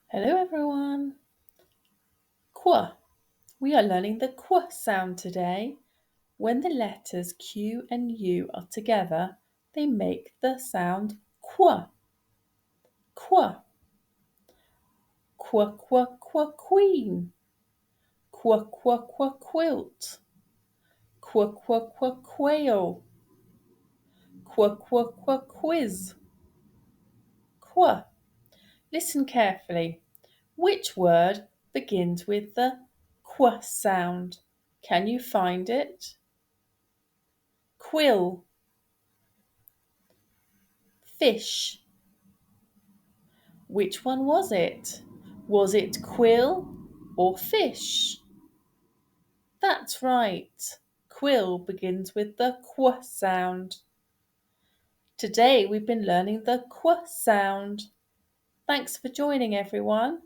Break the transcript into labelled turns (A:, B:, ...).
A: Hello everyone. Qu. We are learning the qu sound today. When the letters Q and U are together, they make the sound qu. Qu. Qu qu qu queen. Qu qu qu quilt. Qu qu qu quail. Qu qu qu quiz. Qu. Listen carefully. Which word begins with the qu sound? Can you find it? Quill. Fish. Which one was it? Was it quill or fish? That's right. Quill begins with the qu sound. Today we've been learning the qu sound. Thanks for joining everyone.